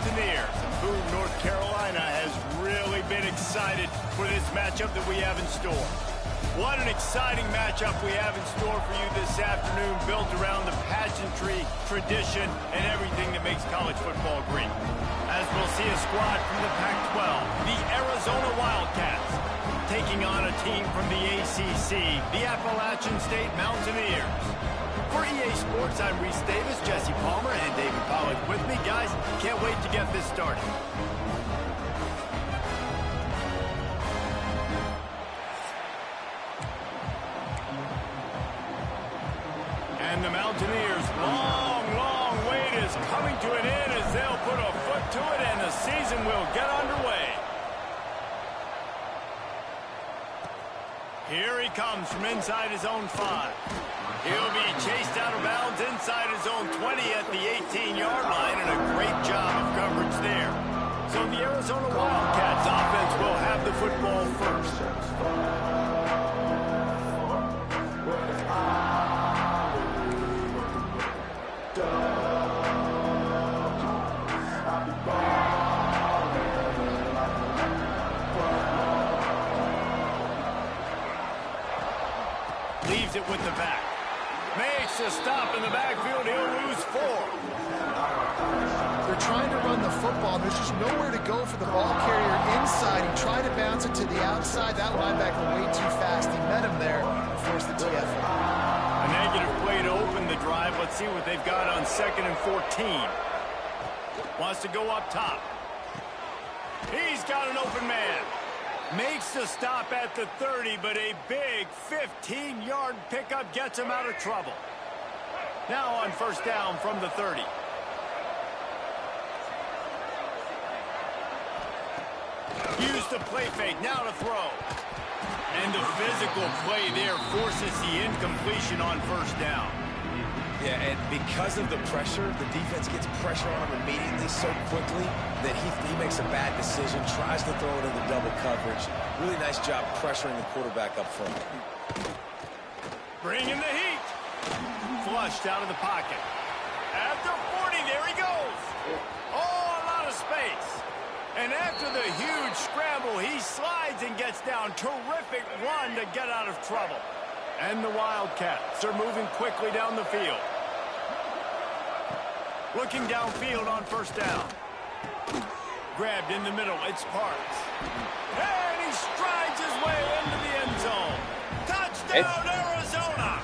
Mountaineers. And Boone, North Carolina has really been excited for this matchup that we have in store. What an exciting matchup we have in store for you this afternoon, built around the pageantry, tradition, and everything that makes college football great. As we'll see a squad from the Pac-12, the Arizona Wildcats, taking on a team from the ACC, the Appalachian State Mountaineers. For EA Sports, I'm Reese Davis, Jesse Palmer, and David Pollack with me. Guys, can't wait to get this started. And the Mountaineers' long wait is coming to an end as they'll put a foot to it, and the season will get underway. Here he comes from inside his own 5. He'll be chased out of bounds inside his own 20 at the 18-yard line, and a great job of coverage there. So the Arizona Wildcats offense will have the football first. Leaves it with the back. Makes a stop in the backfield. He'll lose 4. They're trying to run the football. There's just nowhere to go for the ball carrier inside. He tried to bounce it to the outside. That linebacker way too fast. He met him there and forced the TFL. A negative play to open the drive. Let's see what they've got on 2nd and 14. Wants to go up top. He's got an open man. Makes the stop at the 30, but a big 15-yard pickup gets him out of trouble. Now on first down from the 30. Use the play fake, now to throw. And the physical play there forces the incompletion on first down. Yeah, and because of the pressure, the defense gets pressure on him immediately so quickly that he makes a bad decision, tries to throw it into double coverage. Really nice job pressuring the quarterback up front. Bringing the heat. Flushed out of the pocket. At the 40, there he goes. Oh, a lot of space. And after the huge scramble, he slides and gets down. Terrific run to get out of trouble. And the Wildcats are moving quickly down the field. Looking downfield on first down. Grabbed in the middle, it's Parks. And he strides his way into the end zone. Touchdown, Arizona!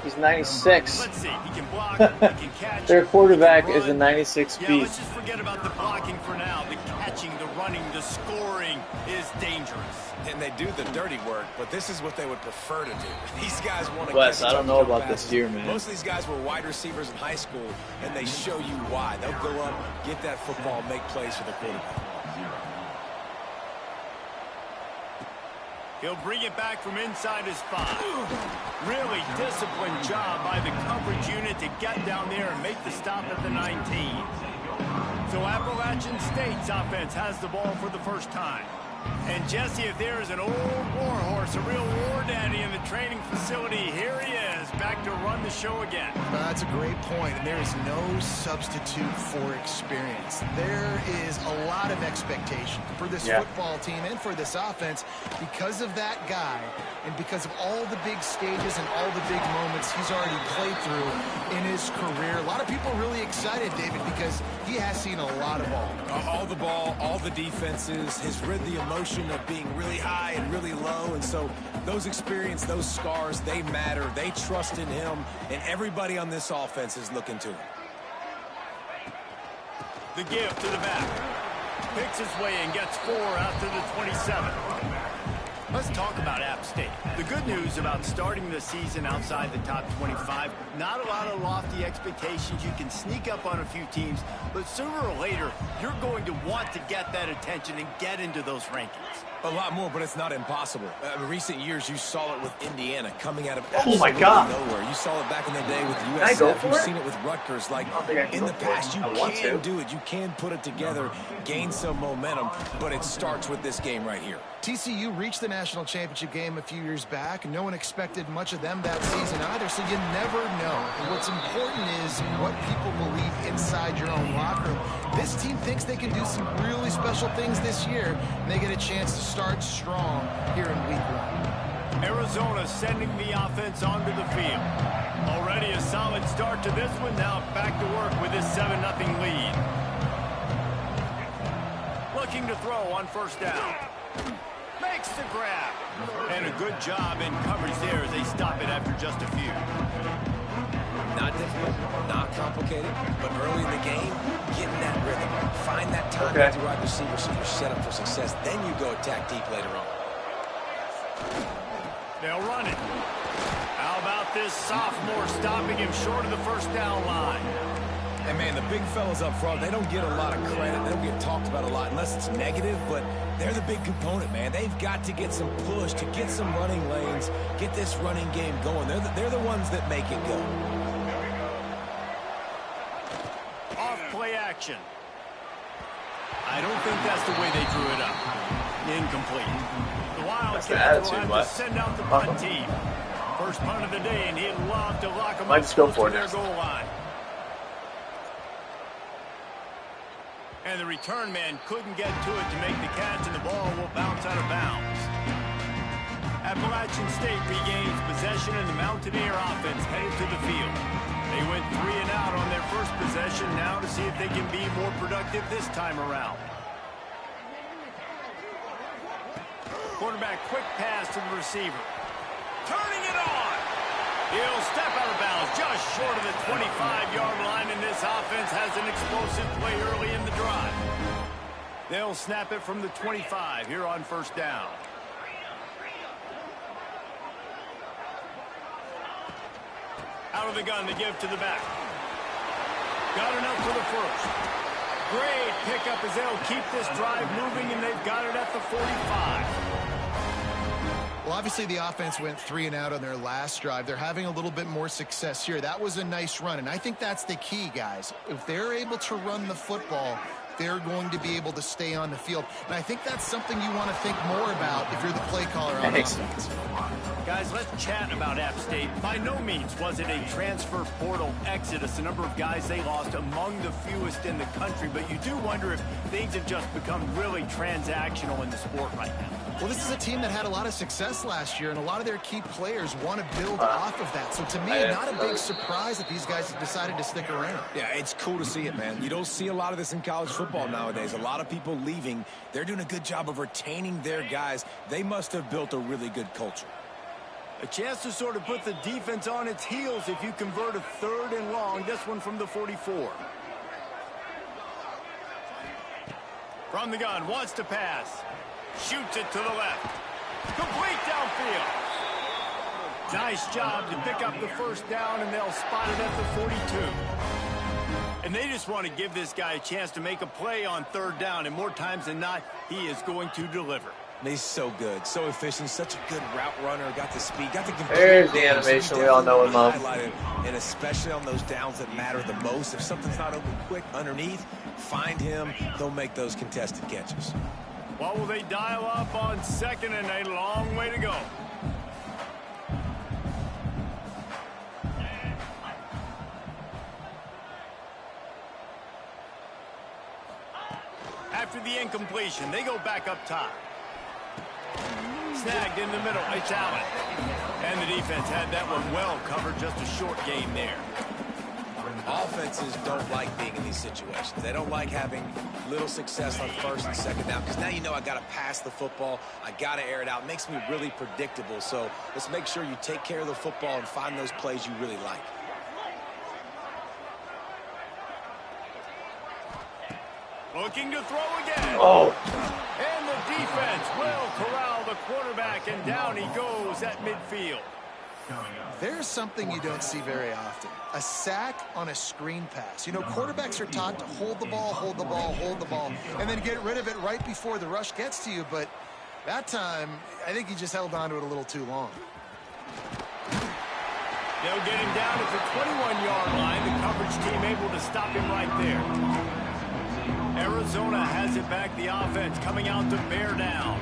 He's 96. Let's see, he can block, he can catch. Their quarterback is a 96 Yeah, speed. let's just forget about the blocking for now. The catching, the running, the scoring is dangerous. And they do the dirty work, but this is what they would prefer to do. These guys want to Wes, catch I don't know jump about this passes. here, man. Most of these guys were wide receivers in high school, and they show you why. They'll go up, get that football, make plays for the quarterback. He'll bring it back from inside his 5. Really disciplined job by the coverage unit to get down there and make the stop at the 19. So Appalachian State's offense has the ball for the first time. And Jesse, if there is an old war horse, a real war daddy in the training facility, here he is, back to run the show again. That's a great point, and there is no substitute for experience. There is a lot of expectation for this football team and for this offense because of that guy and because of all the big stages and all the big moments he's already played through in his career. A lot of people are really excited, David, because he has seen a lot of ball. All the ball, all the defenses, has rid the emotion of being really high and really low, and so those experience, those scars, they matter. They trust in him, and everybody on this offense is looking to him. The give to the back. Picks his way and gets 4 out to the 27. Let's talk about App State. The good news about starting the season outside the top 25, not a lot of lofty expectations. You can sneak up on a few teams, but sooner or later, you're going to want to get that attention and get into those rankings. A lot more, but it's not impossible. In recent years, you saw it with Indiana coming out of my God. nowhere. You saw it back in the day with I go USF. for You've it? seen it with Rutgers. Like, in the past, you can do it. You can put it together, gain some momentum, but it starts with this game right here. TCU reached the national championship game a few years back. No one expected much of them that season either, so you never know. And what's important is what people believe inside your own locker room. This team thinks they can do some really special things this year, and they get a chance to start strong here in week 1. Arizona sending the offense onto the field. Already a solid start to this one. Now back to work with this 7-0 lead. Looking to throw on first down. Makes the grab. And a good job in coverage there as they stop it after just a few. Not difficult, not complicated, but early in the game, get in that rhythm. Find that time with your wide receiver so you're set up for success. Then you go attack deep later on. They'll run it. How about this sophomore stopping him short of the first down line? And, man, the big fellas up front, they don't get a lot of credit. They don't get talked about a lot unless it's negative, but they're the big component, man. They've got to get some push, to get some running lanes, get this running game going. They're the ones that make it go. Off play action. I don't think that's the way they drew it up. Incomplete. The Wildcats will have to send out the punt team. First punt of the day, and he'd love to lock them up close to their goal line. And the return man couldn't get to it to make the catch, and the ball will bounce out of bounds. Appalachian State regains possession, and the Mountaineer offense headed to the field. They went 3 and out on their first possession, now to see if they can be more productive this time around. Quarterback quick pass to the receiver. Turning it on. He'll step out of bounds just short of the 25-yard line, and this offense has an explosive play early in the drive. They'll snap it from the 25 here on first down. Out of the gun to give to the back. Got enough for the first. Great pickup as they'll keep this drive moving, and they've got it at the 45. Well, obviously the offense went 3 and out on their last drive. They're having a little bit more success here. That was a nice run, and I think that's the key, guys. If they're able to run the football, they're going to be able to stay on the field. And I think that's something you want to think more about if you're the play caller on offense. Guys, let's chat about App State. By no means was it a transfer portal exodus. The number of guys they lost among the fewest in the country, but you do wonder if things have just become really transactional in the sport right now. Well, this is a team that had a lot of success last year, and a lot of their key players want to build off of that. So to me, not a big surprise that these guys have decided to stick around. Yeah, it's cool to see it, man. You don't see a lot of this in college football nowadays. A lot of people leaving. They're doing a good job of retaining their guys. They must have built a really good culture. A chance to sort of put the defense on its heels if you convert a 3rd and long. This one from the 44. From the gun, wants to pass. Shoots it to the left. Complete downfield. Nice job to pick up the first down, and they'll spot it at the 42. And they just want to give this guy a chance to make a play on 3rd down, and more times than not, he is going to deliver. He's so good, so efficient, such a good route runner, got the speed, got the control. There's the animation we all know and love. And especially on those downs that matter the most, if something's not open quick underneath, find him, they'll make those contested catches. What will they dial up on 2nd and a long way to go? After the incompletion, they go back up top. Snagged in the middle. It's Allen. And the defense had that one well covered. Just a short game there. Offenses don't like being in these situations. They don't like having little success on 1st and 2nd down, because now you know I got to pass the football. I got to air it out. It makes me really predictable. So let's make sure you take care of the football and find those plays you really like. Looking to throw again. Oh. And the defense will corral the quarterback, and down he goes at midfield. There's something you don't see very often. A sack on a screen pass. You know, quarterbacks are taught to hold the ball, hold the ball, hold the ball, and then get rid of it right before the rush gets to you. But that time, I think he just held on to it a little too long. They'll get him down at the 21-yard line. The coverage team able to stop him right there. Arizona has it back. The offense coming out to bear down.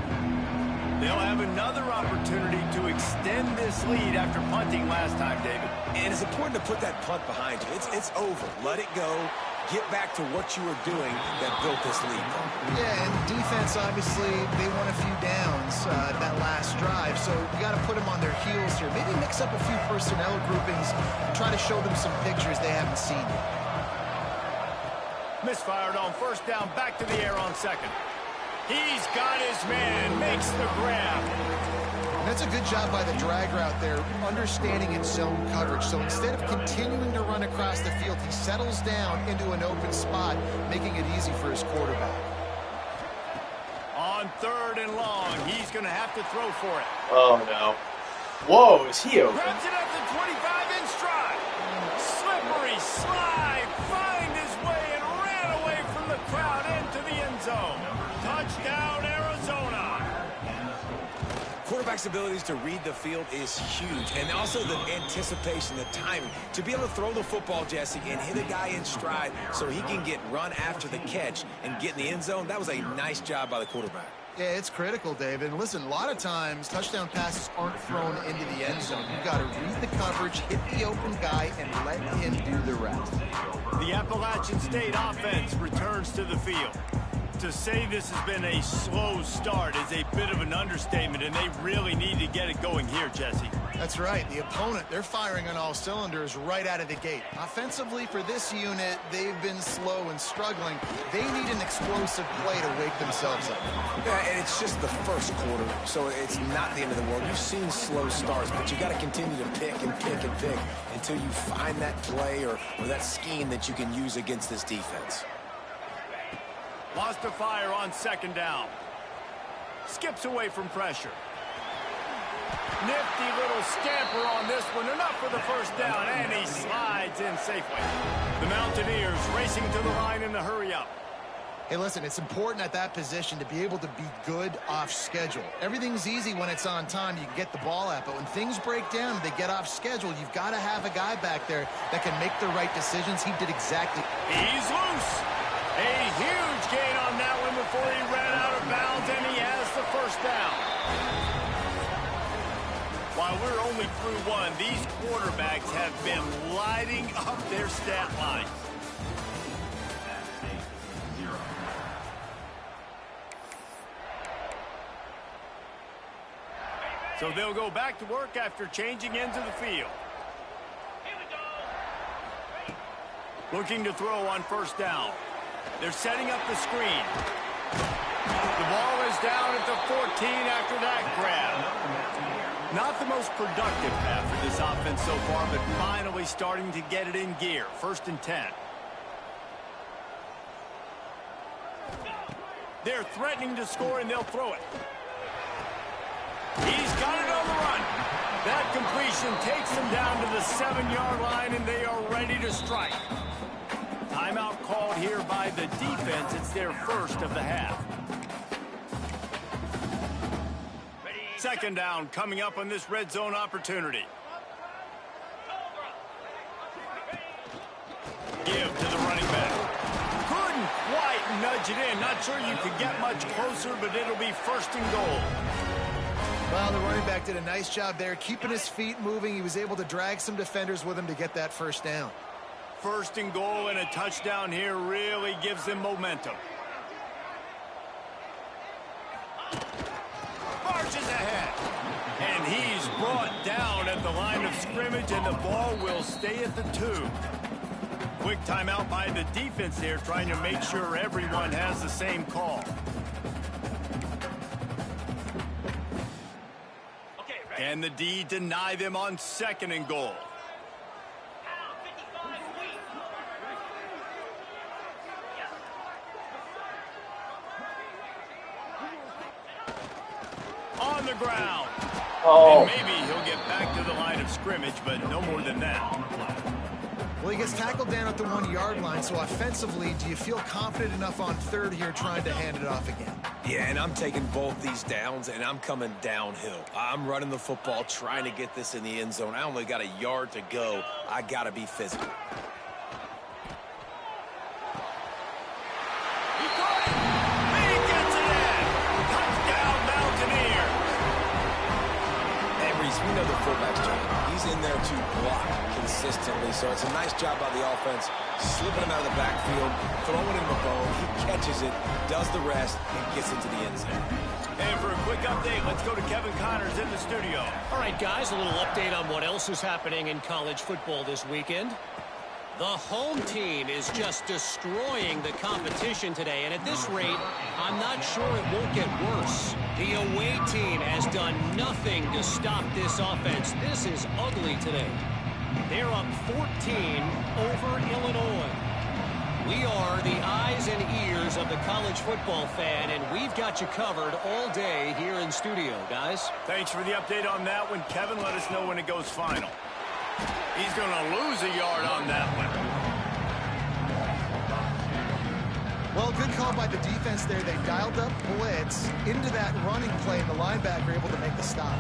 They'll have another opportunity to extend this lead after punting last time, David. And it's important to put that punt behind you. It's over. Let it go. Get back to what you were doing that built this lead. Yeah, and defense, obviously, they won a few downs that last drive, so you got to put them on their heels here. Maybe mix up a few personnel groupings and try to show them some pictures they haven't seen yet. Misfired on first down, back to the air on second. He's got his man, makes the grab. That's a good job by the drag route there, understanding its zone coverage. So instead of continuing to run across the field, he settles down into an open spot, making it easy for his quarterback. On 3rd and long, he's going to have to throw for it. Oh, no. Whoa, is he open? Grabs it at the 25 in stride. Slippery slide, find his way and ran away from the crowd into the end zone. Touchdown, Arizona. Quarterback's abilities to read the field is huge, and also the anticipation, the timing. To be able to throw the football, Jesse, and hit a guy in stride so he can get run after the catch and get in the end zone, that was a nice job by the quarterback. Yeah, it's critical, David. And listen, a lot of times touchdown passes aren't thrown into the end zone. You've got to read the coverage, hit the open guy, and let him do the rest. The Appalachian State offense returns to the field. To say this has been a slow start is a bit of an understatement, and they really need to get it going here, Jesse. That's right. The opponent, they're firing on all cylinders right out of the gate. Offensively, for this unit, they've been slow and struggling. They need an explosive play to wake themselves up. Yeah, and it's just the first quarter, so it's not the end of the world. You've seen slow starts, but you got to continue to pick and pick and pick until you find that play or that scheme that you can use against this defense. Lost a fire on 2nd down. Skips away from pressure. Nifty little scamper on this one. Enough for the first down, and he slides in safely. The Mountaineers racing to the line in the hurry up. Hey, listen, it's important at that position to be able to be good off schedule. Everything's easy when it's on time. You can get the ball out, but when things break down and they get off schedule, you've got to have a guy back there that can make the right decisions. He did exactly. He's loose. A huge gain on that one before he ran out of bounds, and he has the first down. While we're only through one, these quarterbacks have been lighting up their stat line. So they'll go back to work after changing into the field. Looking to throw on first down. They're setting up the screen. The ball is down at the 14 after that grab. Not the most productive half for this offense so far, but finally starting to get it in gear. 1st and 10. They're threatening to score, and they'll throw it. He's got it on the run. That completion takes them down to the 7-yard line, and they are ready to strike. Timeout called here by the defense. It's their first of the half. 2nd down coming up on this red zone opportunity. Give to the running back. Couldn't quite nudge it in. Not sure you could get much closer, but it'll be 1st and goal. Well, the running back did a nice job there, keeping his feet moving. He was able to drag some defenders with him to get that first down. 1st and goal, and a touchdown here really gives them momentum. Marches ahead. And he's brought down at the line of scrimmage, and the ball will stay at the 2. Quick timeout by the defense there, trying to make sure everyone has the same call. Can the D deny them on 2nd and goal? On the ground. Oh. And maybe he'll get back to the line of scrimmage, but no more than that. Well, he gets tackled down at the 1-yard line, so offensively, do you feel confident enough on 3rd here trying to hand it off again? Yeah, and I'm taking both these downs, and I'm coming downhill. I'm running the football, trying to get this in the end zone. I only got a yard to go. I got to be physical. He caught it, and he gets it in. Touchdown, Mountaineers. in there to block consistently. So it's a nice job by the offense, slipping him out of the backfield, throwing him a bone. He catches it, does the rest, and gets into the end zone. And for a quick update, let's go to Kevin Connors in the studio. All right, guys, a little update on what else is happening in college football this weekend. The home team is just destroying the competition today, and at this rate, I'm not sure it won't get worse. The away team has done nothing to stop this offense. This is ugly today. They're up 14 over Illinois. We are the eyes and ears of the college football fan, and we've got you covered all day here in studio, guys. Thanks for the update on that one, Kevin. Let us know when it goes final. He's going to lose a yard on that one. Well, good call by the defense there. They dialed up blitz into that running play, and the linebacker able to make the stop.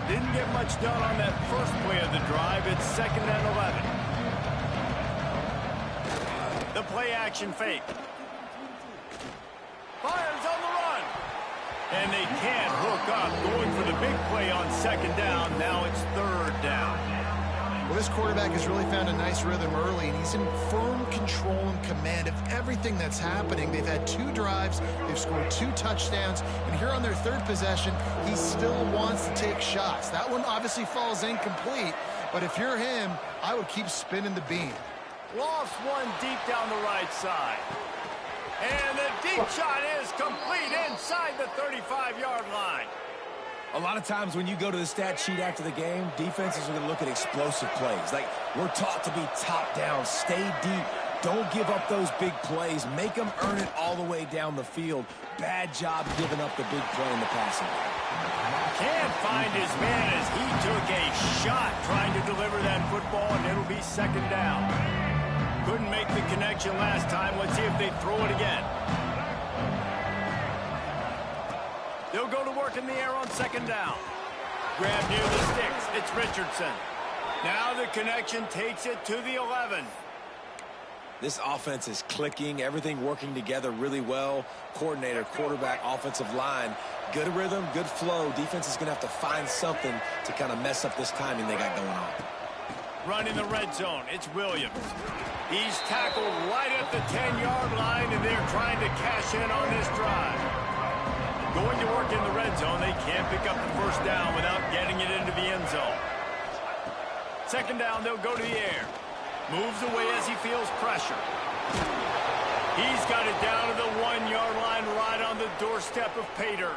Didn't get much done on that first play of the drive. It's 2nd and 11. The play action fake. Fires on the run. And they can't hook up. Going for the big play on 2nd down. Now it's 3rd down. Well, this quarterback has really found a nice rhythm early, and he's in firm control and command of everything that's happening. They've had 2 drives. They've scored 2 touchdowns. And here on their 3rd possession, he still wants to take shots. That one obviously falls incomplete. But if you're him, I would keep spinning the beam. Lost one deep down the right side. And the deep shot is complete inside the 35-yard line. A lot of times when you go to the stat sheet after the game, defenses are going to look at explosive plays. Like, we're taught to be top down, stay deep, don't give up those big plays, make them earn it all the way down the field. Bad job giving up the big play in the passing game. Can't find his man as he took a shot trying to deliver that football, and it'll be 2nd down. Couldn't make the connection last time. Let's see if they throw it again. They'll go to work in the air on 2nd down. Grab near the sticks. It's Richardson. Now the connection takes it to the 11. This offense is clicking, everything working together really well. Coordinator, quarterback, offensive line. Good rhythm, good flow. Defense is going to have to find something to kind of mess up this timing they got going on. Run in the red zone. It's Williams. He's tackled right at the 10-yard line, and they're trying to cash in on this drive. Going to work in the red zone. They can't pick up the 1st down without getting it into the end zone. 2nd down, they'll go to the air. Moves away as he feels pressure. He's got it down to the 1-yard line right on the doorstep of Pater.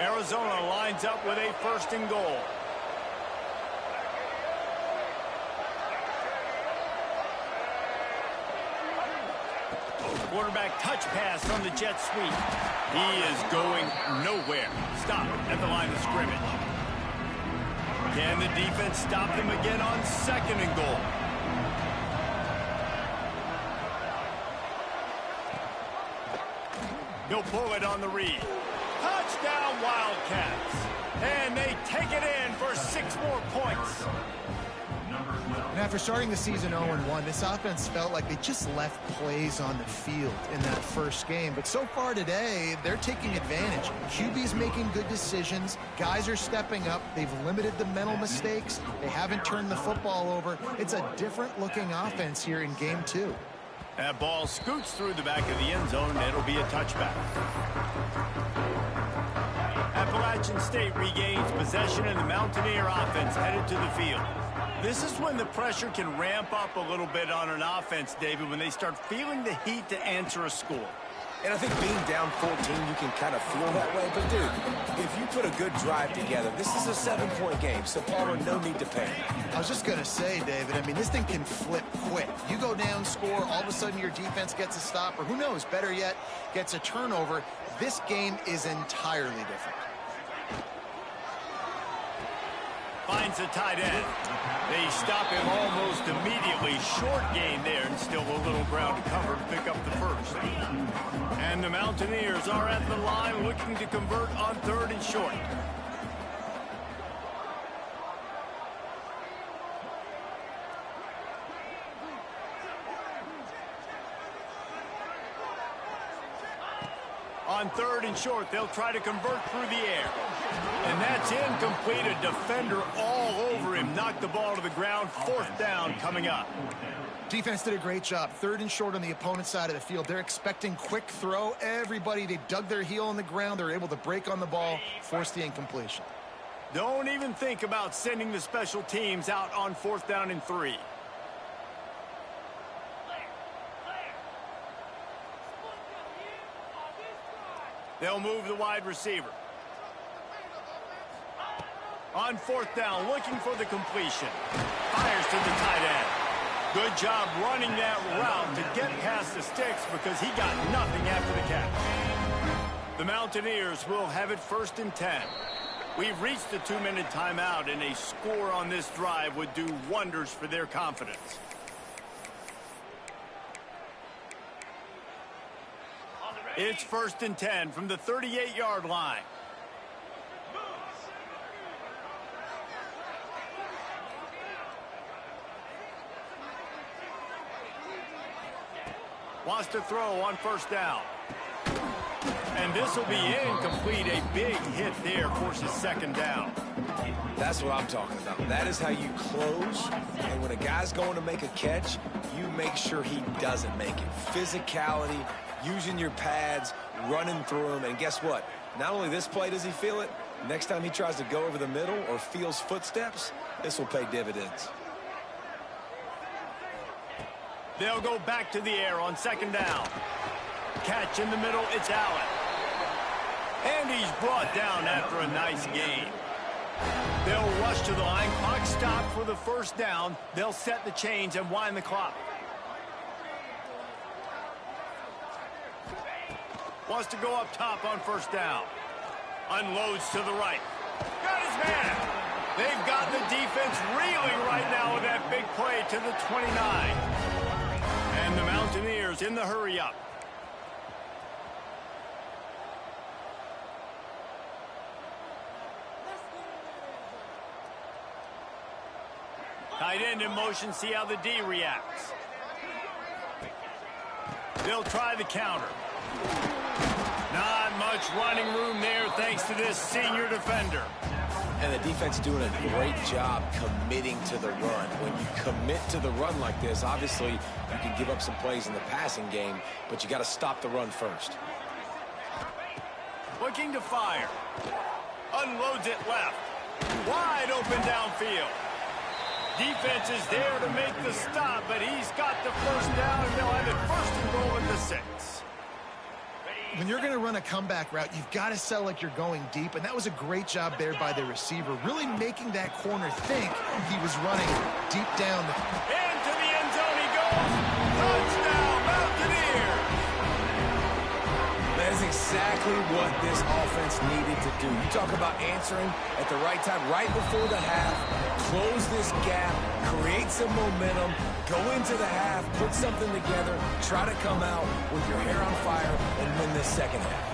Arizona lines up with a 1st and goal. Quarterback touch pass from the jet sweep. He is going nowhere. Stop at the line of scrimmage. Can the defense stop them again on 2nd and goal? He'll pull it on the read. Touchdown, Wildcats. And they take it in for 6 more points. And after starting the season 0-1, this offense felt like they just left plays on the field in that first game. But so far today, they're taking advantage. QB's making good decisions. Guys are stepping up. They've limited the mental mistakes. They haven't turned the football over. It's a different-looking offense here in Game 2. That ball scoots through the back of the end zone, and it'll be a touchback. Appalachian State regains possession, and the Mountaineer offense headed to the field. This is when the pressure can ramp up a little bit on an offense, David, when they start feeling the heat to answer a score. And I think being down 14, you can kind of feel that way. But, dude, if you put a good drive together, this is a 7-point game, so Palmer, no need to panic. I was just going to say, David, I mean, this thing can flip quick. You go down, score, all of a sudden your defense gets a stop, or who knows, better yet, gets a turnover. This game is entirely different. Finds the tight end. They stop him almost immediately. Short gain there, and still a little ground to cover to pick up the 1st. And the Mountaineers are at the line looking to convert on 3rd and short. On 3rd and short, they'll try to convert through the air. And that's incomplete. A defender all all over him, knocked the ball to the ground. 4th down coming up. Defense did a great job. 3rd and short on the opponent's side of the field. They're expecting quick throw. Everybody, they dug their heel on the ground. They're able to break on the ball, force the incompletion. Don't even think about sending the special teams out on 4th down and 3. They'll move the wide receiver. On 4th down, looking for the completion. Fires to the tight end. Good job running that route to get past the sticks because he got nothing after the catch. The Mountaineers will have it 1st and 10. We've reached the 2-minute timeout, and a score on this drive would do wonders for their confidence. It's 1st and 10 from the 38-yard line. Wants to throw on 1st down. And this will be incomplete. A big hit there forces 2nd down. That's what I'm talking about. That is how you close. And when a guy's going to make a catch, you make sure he doesn't make it. Physicality, using your pads, running through them. And guess what? Not only this play does he feel it, next time he tries to go over the middle or feels footsteps, this will pay dividends. They'll go back to the air on 2nd down. Catch in the middle, it's Allen. And he's brought down after a nice gain. They'll rush to the line. Clock stopped for the 1st down. They'll set the chains and wind the clock. Wants to go up top on 1st down. Unloads to the right. Got his man. They've got the defense reeling right now with that big play to the 29. And the Mountaineers in the hurry-up. Tight end in motion, see how the D reacts. They'll try the counter. Not much running room there thanks to this senior defender. And the defense doing a great job committing to the run. When you commit to the run like this, obviously you can give up some plays in the passing game, but you got to stop the run first. Looking to fire. Unloads it left. Wide open downfield. Defense is there to make the stop, but he's got the 1st down, and they'll have it 1st and goal at the 6. When you're going to run a comeback route, you've got to sell like you're going deep, and that was a great job there by the receiver, really making that corner think he was running deep down. Into the end zone he goes. Touchdown, Mountaineers! That is exactly what this offense needed to do. You talk about answering at the right time, right before the half, close this gap, create some momentum, go into the half, put something together, try to come out with your hair on fire and win this 2nd half.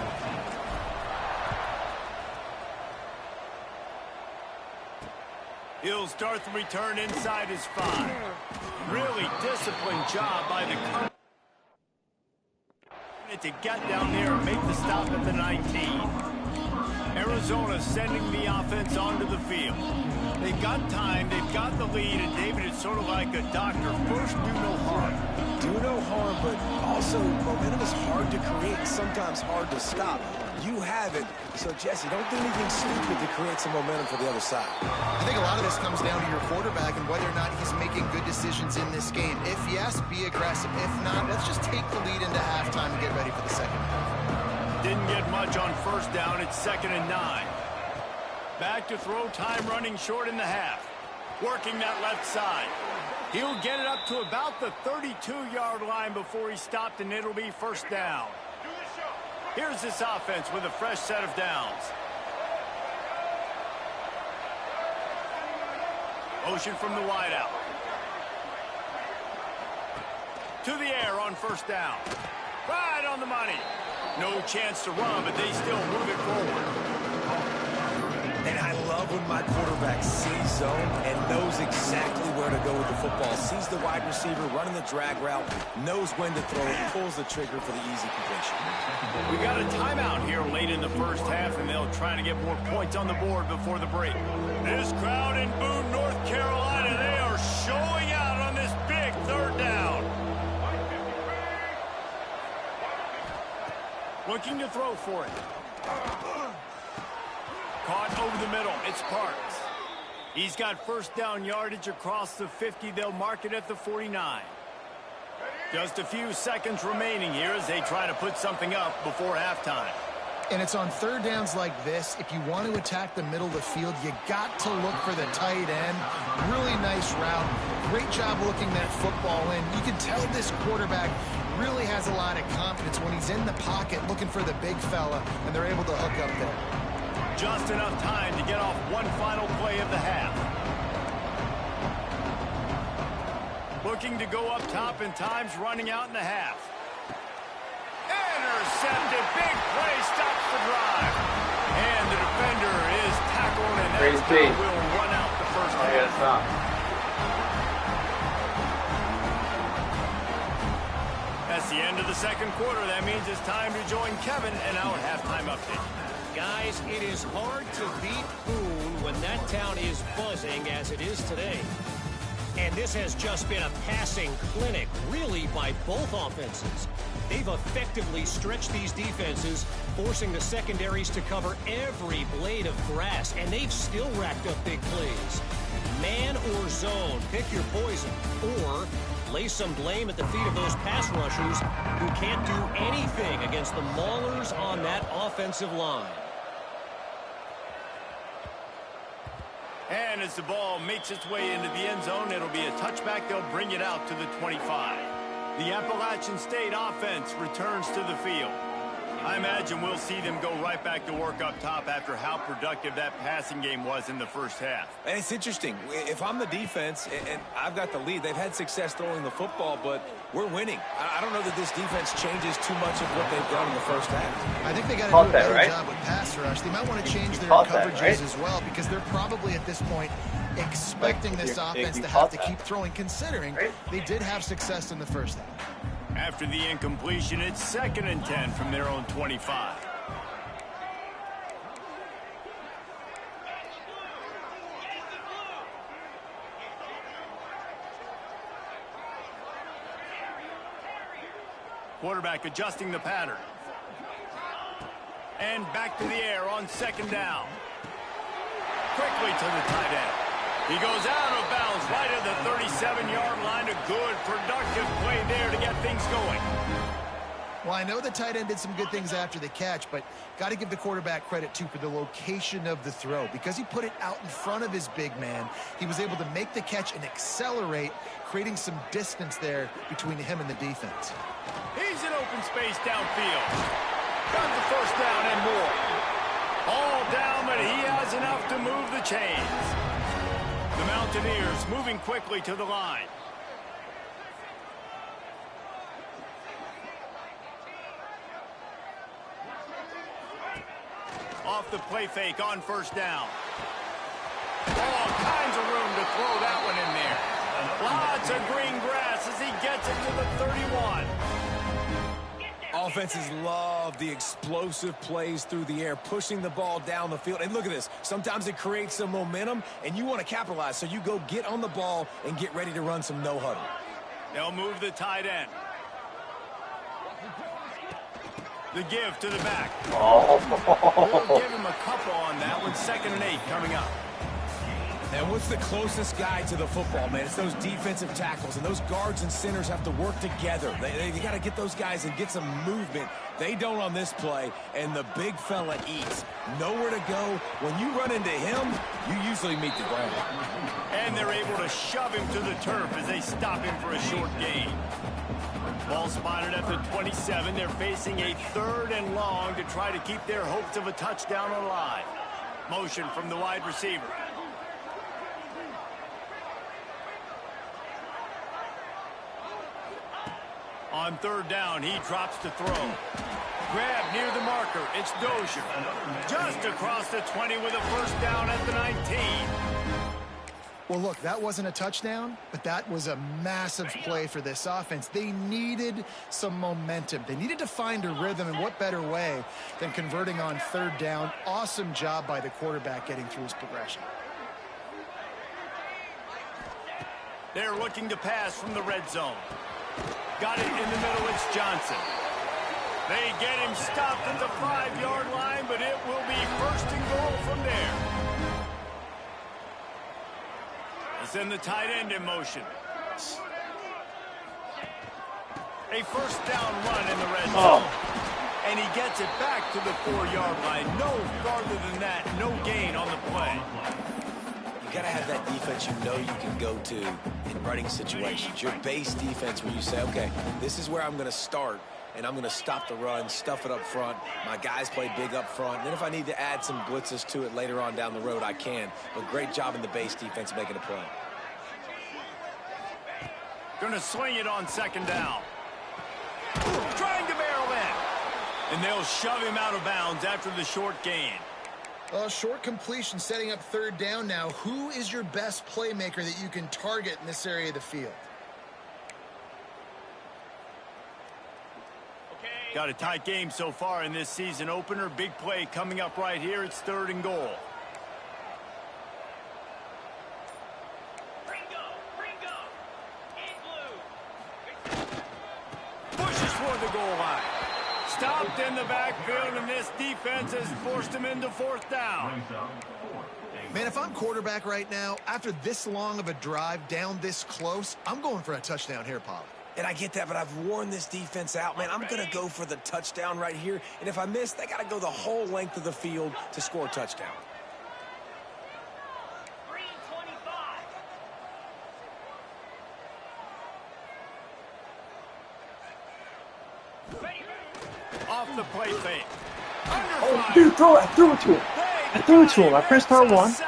He'll start the return inside his 5. Really disciplined job by the coach to get down there and make the stop at the 19. Arizona sending the offense onto the field. They've got time, they've got the lead, and David, it's sort of like a doctor. First, do no harm. Do no harm, but also momentum is hard to create, sometimes hard to stop. You have it, so Jesse, don't do anything stupid to create some momentum for the other side. I think a lot of this comes down to your quarterback and whether or not he's making good decisions in this game. If yes, be aggressive. If not, let's just take the lead into halftime and get ready for the 2nd half. Didn't get much on 1st down. It's 2nd and 9. Back to throw, time running short in the half. Working that left side. He'll get it up to about the 32-yard line before he stopped, and it'll be 1st down. Here's this offense with a fresh set of downs. Motion from the wideout. To the air on 1st down. Right on the money. No chance to run, but they still move it forward. And I love love when my quarterback sees zone and knows exactly where to go with the football. Sees the wide receiver running the drag route, knows when to throw it, pulls the trigger for the easy completion. We got a timeout here late in the first half, and they'll try to get more points on the board before the break. This crowd in Boone, North Carolina, they are showing out on this big third down. Looking to throw for it. Caught over the middle. It's Parks. He's got first down yardage across the 50. They'll mark it at the 49. Just a few seconds remaining here as they try to put something up before halftime. And it's on third downs like this. If you want to attack the middle of the field, you got to look for the tight end. Really nice route. Great job looking that football in. You can tell this quarterback really has a lot of confidence when he's in the pocket looking for the big fella, and they're able to hook up there. Just enough time to get off one final play of the half. Looking to go up top, and time's running out in the half. Intercepted. Big play stops the drive. And the defender is tackled, and that will run out the first half. I gotta stop. That's the end of the second quarter. That means it's time to join Kevin and our halftime update. Guys, it is hard to beat Boone when that town is buzzing as it is today. And this has just been a passing clinic, really, by both offenses. They've effectively stretched these defenses, forcing the secondaries to cover every blade of grass, and they've still racked up big plays. Man or zone, pick your poison, or lay some blame at the feet of those pass rushers who can't do anything against the maulers on that offensive line. And as the ball makes its way into the end zone, it'll be a touchback. They'll bring it out to the 25. The Appalachian State offense returns to the field. I imagine we'll see them go right back to work up top after how productive that passing game was in the first half. And it's interesting. If I'm the defense and I've got the lead, they've had success throwing the football, but we're winning. I don't know that this defense changes too much of what they've done in the first half. I think they got to do a better job with pass rush. They might want to change their coverages as well, because they're probably at this point expecting this offense to have to keep throwing, considering they did have success in the first half. After the incompletion, it's 2nd and 10 from their own 25. Quarterback adjusting the pattern. And back to the air on 2nd down. Quickly to the tight end. He goes out of bounds right at the 37-yard line. A good, productive play there to get things going. Well, I know the tight end did some good things after the catch, but got to give the quarterback credit, too, for the location of the throw. Because he put it out in front of his big man, he was able to make the catch and accelerate, creating some distance there between him and the defense. He's in open space downfield. Got the first down and more. All down, but he has enough to move the chains. The Mountaineers moving quickly to the line. Off the play fake on 1st down. All kinds of room to throw that one in there. Lots of green grass as he gets it to the 31. Offenses love the explosive plays through the air, pushing the ball down the field. And look at this. Sometimes it creates some momentum, and you want to capitalize. So you go get on the ball and get ready to run some no-huddle. They'll move the tight end. The give to the back. We'll give him a couple on that one. 2nd and 8 coming up. And what's the closest guy to the football, man? It's those defensive tackles, and those guards and centers have to work together. They got to get those guys and get some movement. They don't on this play, and the big fella eats. Nowhere to go. When you run into him, you usually meet the ground. And they're able to shove him to the turf as they stop him for a short gain. Ball spotted at the 27. They're facing a 3rd and long to try to keep their hopes of a touchdown alive. Motion from the wide receiver. On 3rd down, he drops to throw. grab near the marker. It's Dozier. Just across the 20 with a first down at the 19. Well, look, that wasn't a touchdown, but that was a massive play for this offense. They needed some momentum. They needed to find a rhythm, and what better way than converting on third down. Awesome job by the quarterback getting through his progression. They're looking to pass from the red zone. Got it in the middle. It's Johnson. They get him stopped at the 5-yard line, but it will be first and goal from there. Send the tight end in motion. A first down run in the red zone. And he gets it back to the 4-yard line. No farther than that. No gain on the play. You got to have that defense you know you can go to in running situations. Your base defense where you say, okay, this is where I'm going to start, and I'm going to stop the run, stuff it up front. My guys play big up front. And then if I need to add some blitzes to it later on down the road, I can. But great job in the base defense making a play. Going to swing it on second down. Trying to barrel in. And they'll shove him out of bounds after the short gain. Short completion setting up third down now. Who is your best playmaker that you can target in this area of the field? Got a tight game so far in this season opener. Big play coming up right here. It's third and goal. Pushes for the goal line. Stopped in the backfield, and this defense has forced him into fourth down. Man, if I'm quarterback right now, after this long of a drive down this close, I'm going for a touchdown here, Pollock. And I get that, but I've worn this defense out, man. I'm going to go for the touchdown right here. And if I miss, they got to go the whole length of the field to score a touchdown. Off the play fake. Oh, dude, throw it. I threw it to him. I pressed R1.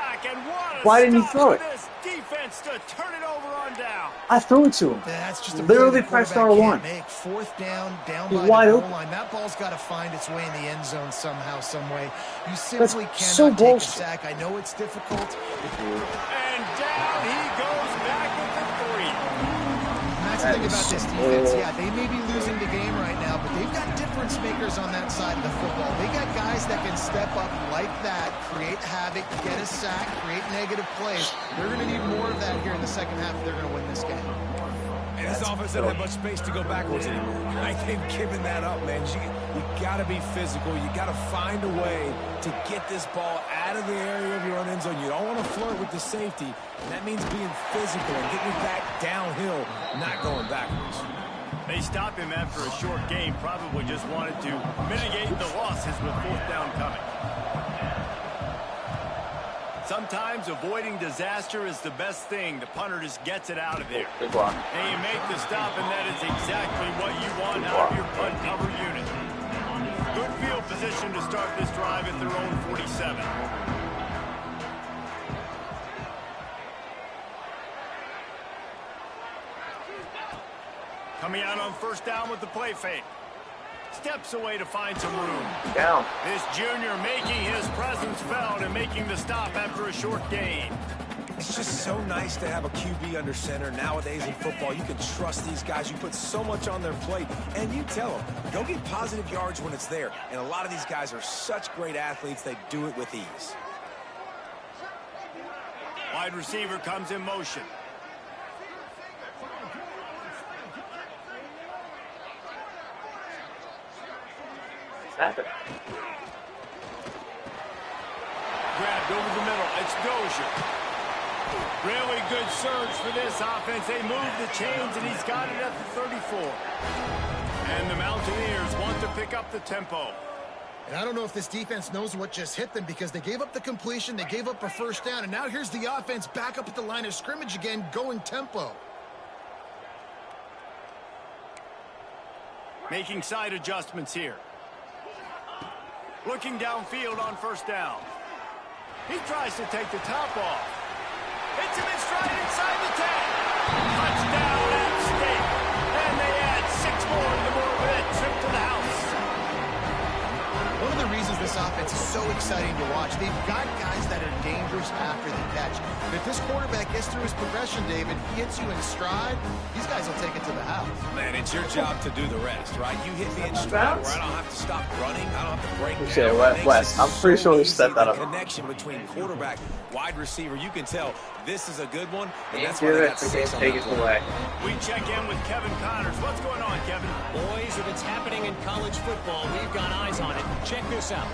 Why didn't he throw it? Defense to turn it over on down. I threw it to him. That's just a literally pressed R1. Fourth down He's by wide the goal open. line. That ball's got to find its way in the end zone somehow, some way. You That's simply cannot so take a bullshit. sack. I know it's difficult. And down he goes back with the 3. That's the thing about this defense. Yeah, they may be losing the game right now, but they've got difference makers on that side of the football. They got guys that can step up like that, create havoc, get a sack, create negative plays. They're going to need more of that here in the second half if they're going to win this game. And this offense doesn't have much space to go backwards anymore. Right? They've given that up, man. You got to be physical. You got to find a way to get this ball out of the area of your own end zone. You don't want to flirt with the safety, and that means being physical and getting it back downhill, not going backwards. They stop him after a short game. Probably just wanted to mitigate the losses with fourth down coming. Sometimes avoiding disaster is the best thing. The punter just gets it out of there. Good block. And you make the stop, and that is exactly what you want out of your punt cover unit. Good field position to start this drive at their own 47. Coming out on first down with the play fake. Steps away to find some room. Down. This junior making his presence felt and making the stop after a short gain. It's just so nice to have a QB under center. Nowadays in football, you can trust these guys. You put so much on their plate, and you tell them, go get positive yards when it's there. And a lot of these guys are such great athletes, they do it with ease. Wide receiver comes in motion. Happened. Grabbed over the middle. It's Dozier. Really good surge for this offense. They move the chains, and he's got it at the 34. And the Mountaineers want to pick up the tempo. And I don't know if this defense knows what just hit them because they gave up the completion, they gave up a first down, and now here's the offense back up at the line of scrimmage again, going tempo. Making side adjustments here. Looking downfield on first down. He tries to take the top off. Hits him in stride inside the 10. Touchdown at State. And they add 6 more to the Moorhead trip to the house. reasons this offense is so exciting to watch. They've got guys that are dangerous after the catch. But if this quarterback gets through his progression, David, he hits you in stride, these guys will take it to the house. Man, it's your job to do the rest, right? You hit me in stride where I don't have to stop running. I don't have to break down. Wes, I'm pretty sure we stepped out of it. Connection between quarterback, wide receiver. You can tell this is a good one, and that's Give why they it, got 6 on take that it one. away. We check in with Kevin Connors. What's going on, Kevin? Boys, if it's happening in college football, we've got eyes on it. Check this out.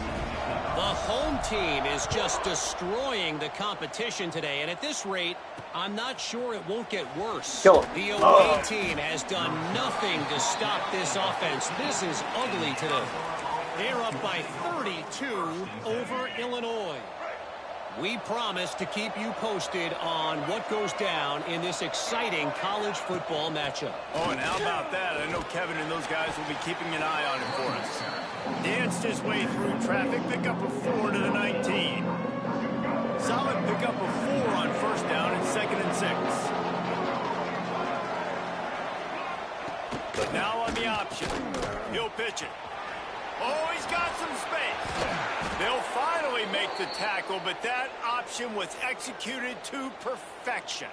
The home team is just destroying the competition today, and at this rate, I'm not sure it won't get worse. Kill him. The away team has done nothing to stop this offense. This is ugly today. They're up by 32 over Illinois. We promise to keep you posted on what goes down in this exciting college football matchup. Oh, and how about that? I know Kevin and those guys will be keeping an eye on it for us. Danced his way through traffic, pick up a 4 to the 19. Solid pick up a 4 on first down and 2nd and 6. But now on the option, he'll pitch it. Oh, he's got some space. They'll finally make the tackle, but that option was executed to perfection.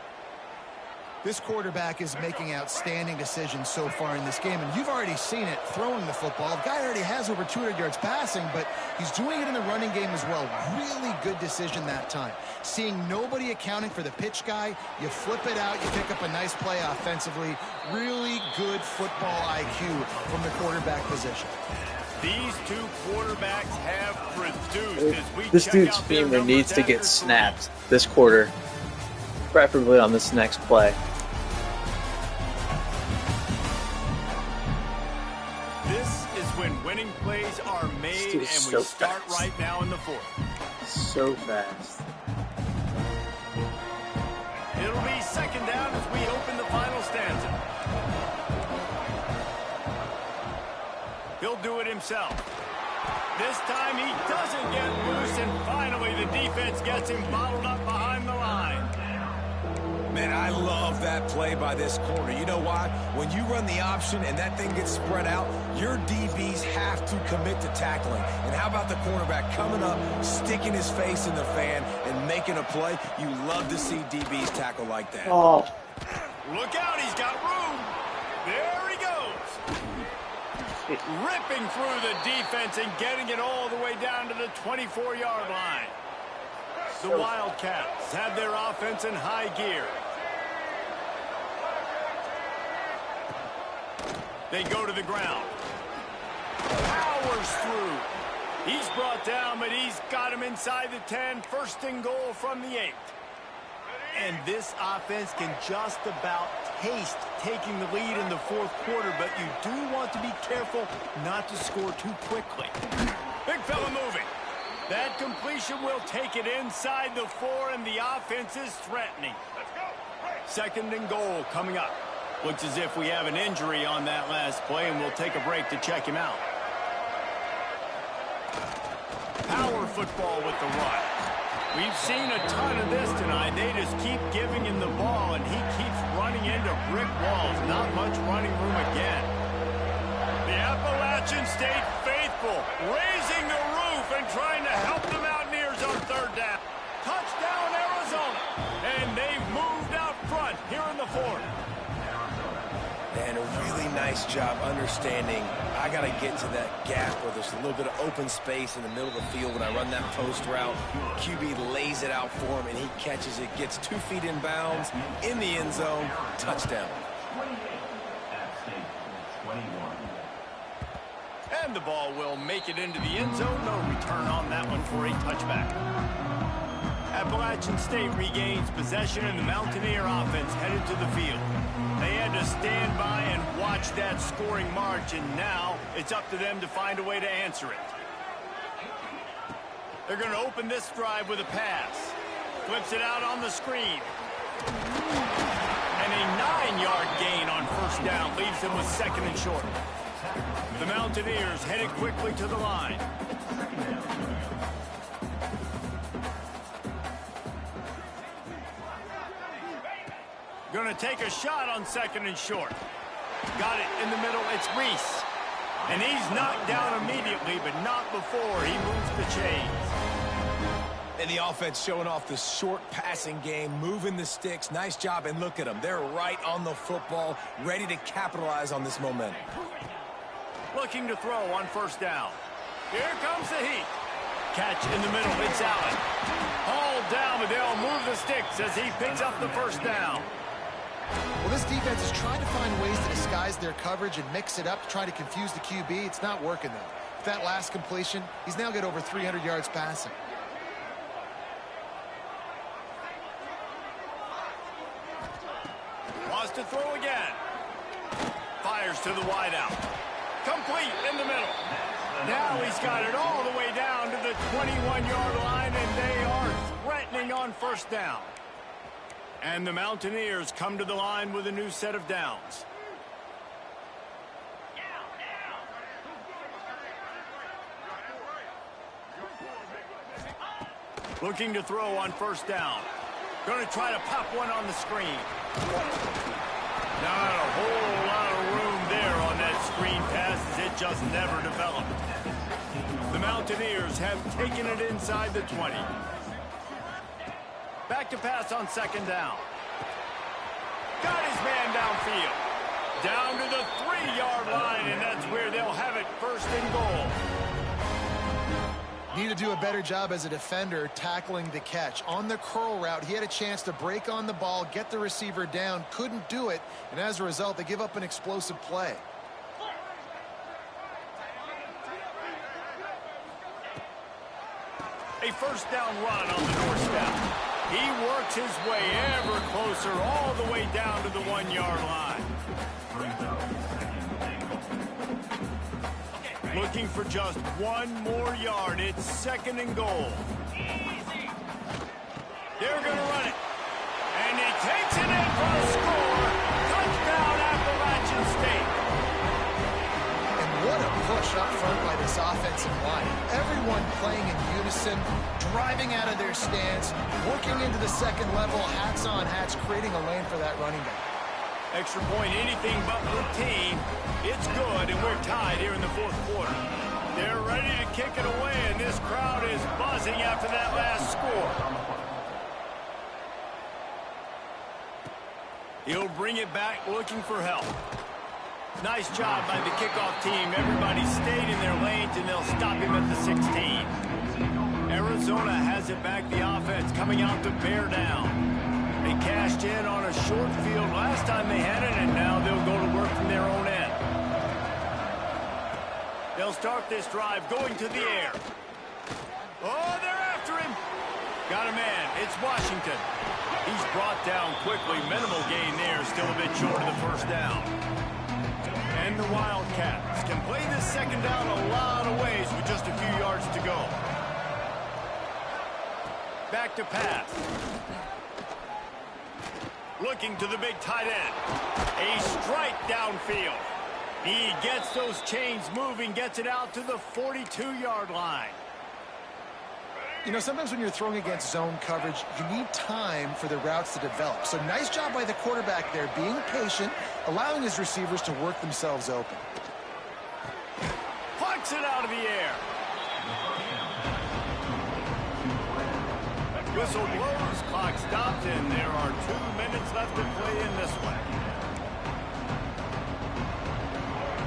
This quarterback is making outstanding decisions so far in this game, and you've already seen it throwing the football. The guy already has over 200 yards passing, but he's doing it in the running game as well. Really good decision that time. Seeing nobody accounting for the pitch guy, you flip it out, you pick up a nice play offensively. Really good football IQ from the quarterback position. These two quarterbacks have produced as we This check dude's out their femur numbers needs to after get snapped this quarter, preferably on this next play. This is when winning plays are made, and we so start fast. right now in the 4th. So fast. It'll be 2nd down as we open the final stanza. He'll do it himself. This time he doesn't get loose, and finally the defense gets him bottled up behind the line. Man, I love that play by this corner. You know why? When you run the option and that thing gets spread out, your DBs have to commit to tackling. And how about the cornerback coming up, sticking his face in the fan, and making a play? You love to see DBs tackle like that. Oh, Look out, he's got room. There he goes. Ripping through the defense and getting it all the way down to the 24-yard line. The Wildcats have their offense in high gear. They go to the ground. Powers through. He's brought down, but he's got him inside the 10. 1st and goal from the 8. And this offense can just about taste taking the lead in the 4th quarter, but you do want to be careful not to score too quickly. Big fella moving. That completion will take it inside the 4, and the offense is threatening. 2nd and goal coming up. Looks as if we have an injury on that last play, and we'll take a break to check him out. Power football with the run. We've seen a ton of this tonight. They just keep giving him the ball, and he keeps running into brick walls. Not much running room again. The Appalachian State faithful raising the roof and trying to help the Mountaineers on 3rd down. Touchdown, Arizona. And they've moved out front here in the 4th. And a really nice job understanding I got to get to that gap where there's a little bit of open space in the middle of the field when I run that post route. QB lays it out for him, and he catches it, gets 2 feet in bounds, in the end zone, touchdown. And the ball will make it into the end zone. No return on that one for a touchback. Appalachian State regains possession, and the Mountaineer offense headed to the field. They had to stand by and watch that scoring march, and now it's up to them to find a way to answer it. They're going to open this drive with a pass. Flips it out on the screen. And a 9-yard gain on 1st down leaves them with 2nd and short. The Mountaineers headed quickly to the line. Going to take a shot on 2nd and short. Got it in the middle. It's Reese. And he's knocked down immediately, but not before he moves the chains. And the offense showing off the short passing game, moving the sticks. Nice job, and look at them. They're right on the football, ready to capitalize on this momentum. Looking to throw on first down. Here comes the heat. Catch in the middle. It's Allen. Hauled down, but they'll move the sticks as he picks up the first down. Well, this defense is trying to find ways to disguise their coverage and mix it up to try to confuse the QB. It's not working, though. With that last completion, he's now got over 300 yards passing. Wants to throw again. Fires to the wideout. Complete in the middle. Now he's got it all the way down to the 21-yard line, and they are threatening on first down. And the Mountaineers come to the line with a new set of downs. Looking to throw on first down. Going to try to pop one on the screen. Not a whole lot of room there on that screen pass as it just never developed. The Mountaineers have taken it inside the 20. Back to pass on second down. Got his man downfield. Down to the 3-yard line, and that's where they'll have it first and goal. Need to do a better job as a defender tackling the catch. On the curl route, he had a chance to break on the ball, get the receiver down, couldn't do it, and as a result, they give up an explosive play. A first down run on the doorstep. He works his way ever closer all the way down to the 1-yard line. Looking for just one more yard. It's second and goal. They're going to run it. And he takes it in for a score. Touchdown, Appalachian State. And what a push up front by this offensive line. Everyone playing in unison, driving out of their stance, working into the second level, hats on hats, creating a lane for that running back. Extra point, anything but routine. It's good, and we're tied here in the fourth quarter. They're ready to kick it away, and this crowd is buzzing after that last score. He'll bring it back looking for help. Nice job by the kickoff team. Everybody stayed in their lanes, and they'll stop him at the 16. Arizona has it back, the offense coming out to bear down. They cashed in on a short field last time they had it, and now they'll go to work from their own end. They'll start this drive going to the air. Oh, they're after him. Got a man. It's Washington. He's brought down quickly. Minimal gain there. Still a bit short of the first down. And the Wildcats can play this second down a lot of ways with just a few yards to go. Back to pass. Looking to the big tight end. A strike downfield. He gets those chains moving, gets it out to the 42-yard line. You know, sometimes when you're throwing against zone coverage, you need time for the routes to develop. So nice job by the quarterback there, being patient, allowing his receivers to work themselves open. Plucks it out of the air. Whistle blows, clock stops, and there are 2 minutes left to play in this one.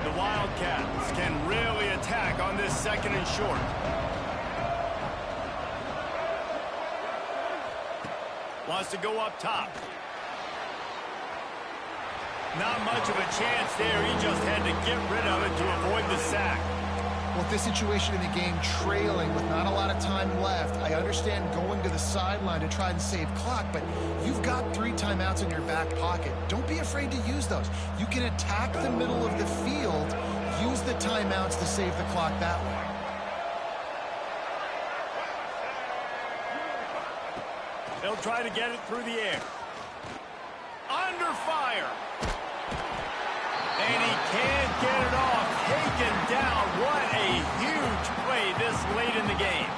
The Wildcats can really attack on this second and short. Wants to go up top. Not much of a chance there. He just had to get rid of it to avoid the sack. With this situation in the game trailing with not a lot of time left, I understand going to the sideline to try and save clock, but you've got 3 timeouts in your back pocket. Don't be afraid to use those. You can attack the middle of the field, use the timeouts to save the clock that way. They'll try to get it through the air. Under fire. And he can't get it off. Taken down. What a huge play this late in the game.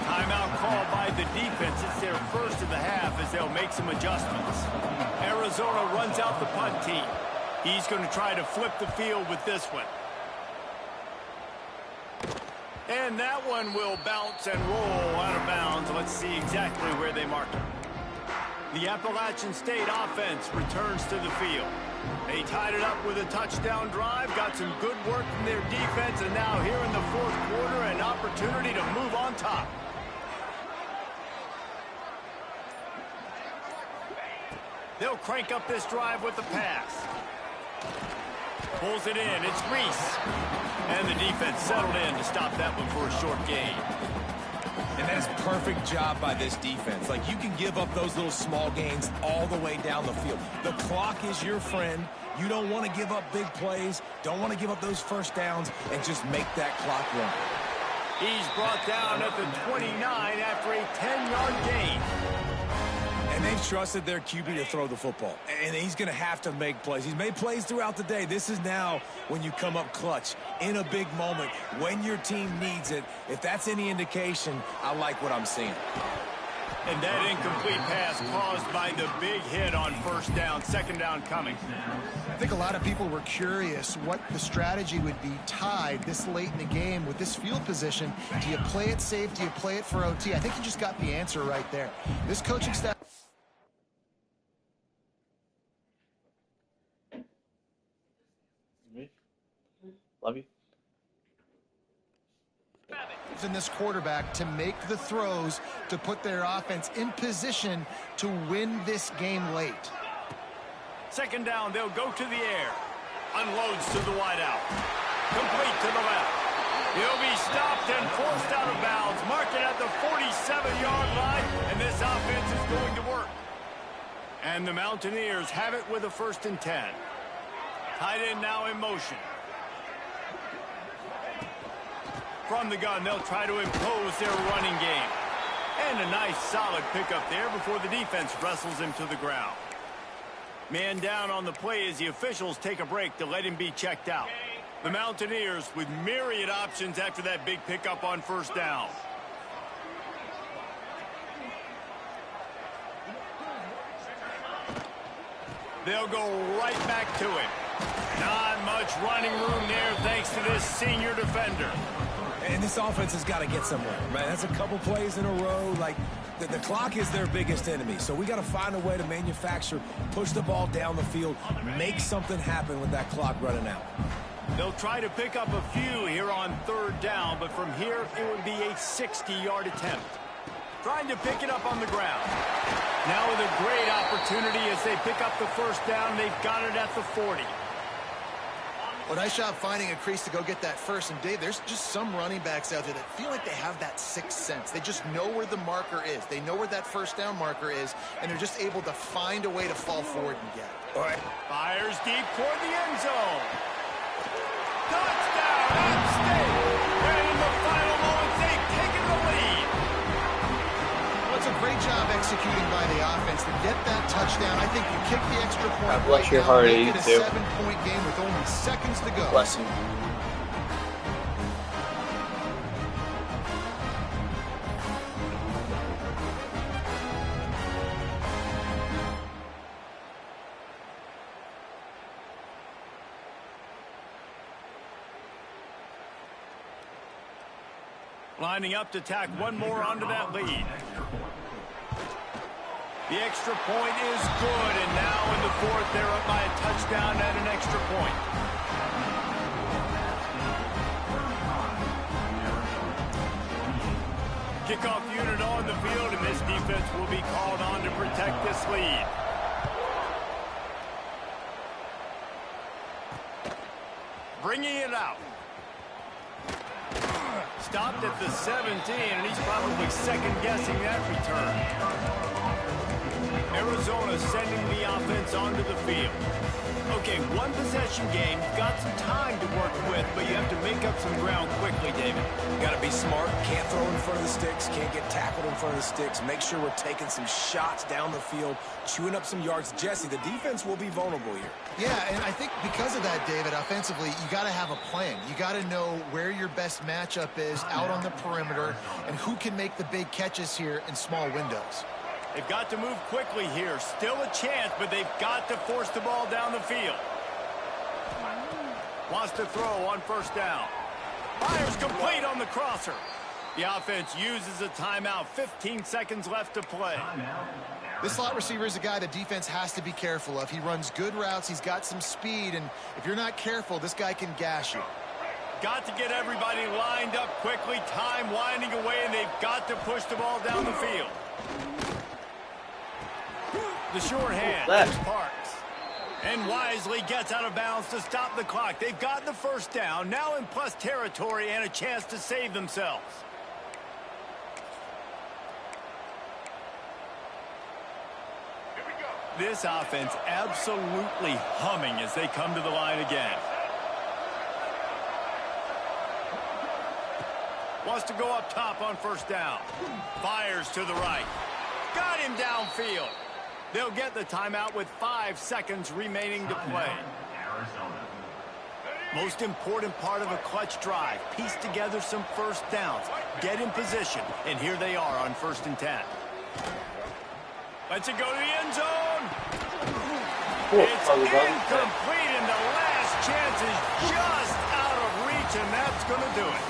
Timeout called by the defense. It's their first of the half as they'll make some adjustments. Arizona runs out the punt team. He's going to try to flip the field with this one. And that one will bounce and roll out of bounds. Let's see exactly where they mark it. The Appalachian State offense returns to the field. They tied it up with a touchdown drive, got some good work from their defense, and now here in the fourth quarter, an opportunity to move on top. They'll crank up this drive with the pass. Pulls it in. It's Reese. And the defense settled in to stop that one for a short gain. And that is a perfect job by this defense. Like, you can give up those little small gains all the way down the field. The clock is your friend. You don't want to give up big plays. Don't want to give up those first downs and just make that clock run. He's brought down at the 29 after a 10-yard gain. And they've trusted their QB to throw the football. And he's going to have to make plays. He's made plays throughout the day. This is now when you come up clutch in a big moment when your team needs it. If that's any indication, I like what I'm seeing. And that incomplete pass caused by the big hit on first down, second down coming. I think a lot of people were curious what the strategy would be tied this late in the game with this field position. Do you play it safe? Do you play it for OT? I think you just got the answer right there. This coaching staff. Love you. In this quarterback to make the throws to put their offense in position to win this game late. Second down, they'll go to the air. Unloads to the wideout. Complete to the left. He'll be stopped and forced out of bounds. Mark it at the 47-yard line, and this offense is going to work. And the Mountaineers have it with a 1st and 10. Tight end now in motion. From the gun, they'll try to impose their running game. And a nice solid pickup there before the defense wrestles him to the ground. Man down on the play as the officials take a break to let him be checked out. The Mountaineers with myriad options after that big pickup on first down. They'll go right back to him. Not much running room there thanks to this senior defender. And this offense has got to get somewhere, right? That's a couple plays in a row. Like, the clock is their biggest enemy. So we got to find a way to manufacture, push the ball down the field, make something happen with that clock running out. They'll try to pick up a few here on third down, but from here it would be a 60-yard attempt. Trying to pick it up on the ground. Now with a great opportunity as they pick up the first down. They've got it at the 40. Well, nice job finding a crease to go get that first. And, Dave, there's just some running backs out there that feel like they have that sixth sense. They just know where the marker is. They know where that first down marker is, and they're just able to find a way to fall forward and get it. All right. Fires deep toward the end zone. Touchdown, App State. And in the final moments, they've taken the lead. Well, it's a great job executing by the offense to get that touchdown. I think you kick the extra point. God bless your heart, make it a too. 7-point game with only seconds to go. Bless you. Lining up to tack one more onto that lead. The extra point is good, and now in the fourth, they're up by a touchdown and an extra point. Kickoff unit on the field, and this defense will be called on to protect this lead. Bringing it out. Stopped at the 17, and he's probably second-guessing that return. Arizona sending the offense onto the field. Okay, one possession game. You've got some time to work with, but you have to make up some ground quickly, David. Got to be smart. Can't throw in front of the sticks. Can't get tackled in front of the sticks. Make sure we're taking some shots down the field, chewing up some yards. Jesse, the defense will be vulnerable here. Yeah, and I think because of that, David, offensively, you got to have a plan. You got to know where your best matchup is out on the perimeter and who can make the big catches here in small windows. They've got to move quickly here. Still a chance, but they've got to force the ball down the field. Wants to throw on first down. Fires complete on the crosser. The offense uses a timeout. 15 seconds left to play. This slot receiver is a guy the defense has to be careful of. He runs good routes. He's got some speed, and if you're not careful, this guy can gash you. Got to get everybody lined up quickly. Time winding away, and they've got to push the ball down the field. The short hand is Parks. And wisely gets out of bounds to stop the clock. They've got the first down, now in plus territory and a chance to save themselves. This offense absolutely humming as they come to the line again. Wants to go up top on first down. Fires to the right. Got him downfield. They'll get the timeout with 5 seconds remaining to play. Most important part of a clutch drive. Piece together some first downs. Get in position. And here they are on 1st and 10. Lets it go to the end zone. It's incomplete, and the last chance is just out of reach, and that's going to do it.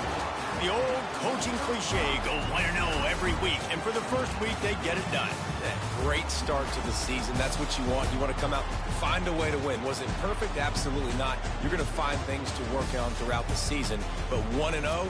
The old coaching cliche, go 1-0 every week, and for the first week, they get it done. Great start to the season. That's what you want. You want to come out, find a way to win. Was it perfect? Absolutely not. You're going to find things to work on throughout the season, but 1-0.